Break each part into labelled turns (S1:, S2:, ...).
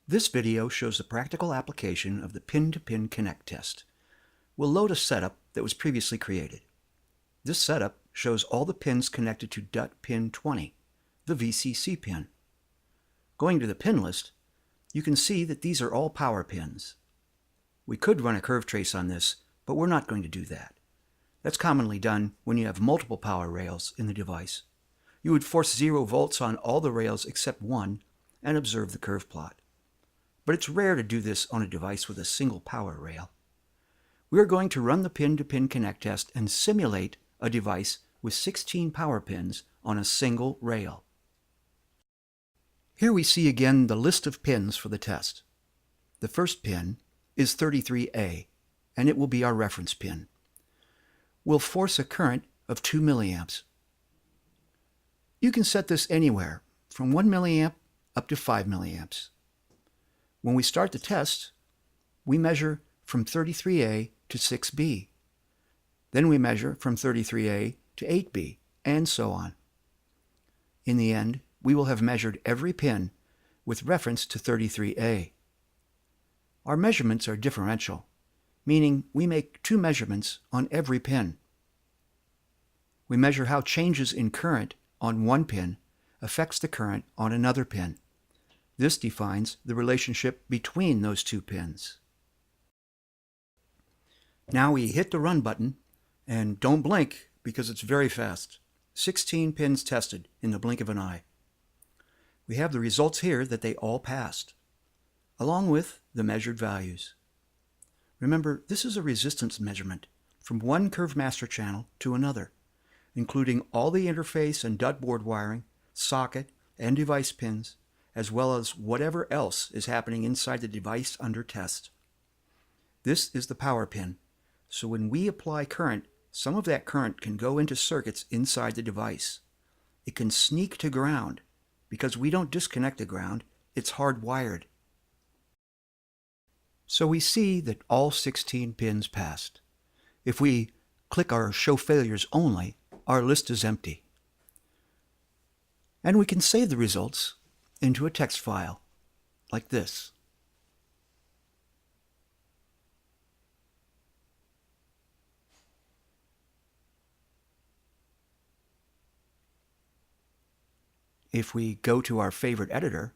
S1: This video shows the practical application of the pin-to-pin connect test. We'll load a setup that was previously created. This setup shows all the pins connected to DUT pin 20, the VCC pin. Going to the pin list, you can see that these are all power pins. We could run a curve trace on this, but we're not going to do that. That's commonly done when you have multiple power rails in the device. You would force 0 volts on all the rails except one and observe the curve plot. But it's rare to do this on a device with a single power rail. We are going to run the pin-to-pin connect test and simulate a device with 16 power pins on a single rail. Here we see again the list of pins for the test. The first pin is 33A, and it will be our reference pin. We'll force a current of 2 milliamps. You can set this anywhere, from 1 milliamp up to 5 milliamps. When we start the test, we measure from 33A to 6B. Then we measure from 33A to 8B, and so on. In the end, we will have measured every pin with reference to 33A. Our measurements are differential, meaning we make 2 measurements on every pin. We measure how changes in current on one pin affects the current on another pin. This defines the relationship between those 2 pins. Now we hit the run button, and don't blink because it's very fast. 16 pins tested in the blink of an eye. We have the results here that they all passed, along with the measured values. Remember, this is a resistance measurement from one CurveMaster channel to another, including all the interface and DUT board wiring, socket, and device pins, as well as whatever else is happening inside the device under test. This is the power pin, so when we apply current, some of that current can go into circuits inside the device. It can sneak to ground, because we don't disconnect the ground, it's hardwired. So we see that all 16 pins passed. If we click our Show Failures Only, our list is empty. And we can save the results into a text file, like this. If we go to our favorite editor,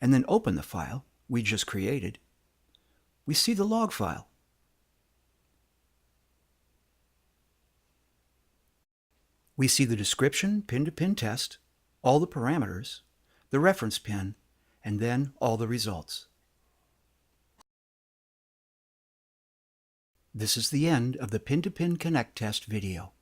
S1: and then open the file we just created, we see the log file. We see the description, pin-to-pin test, all the parameters, the reference pin, and then all the results. This is the end of the pin-to-pin connect test video.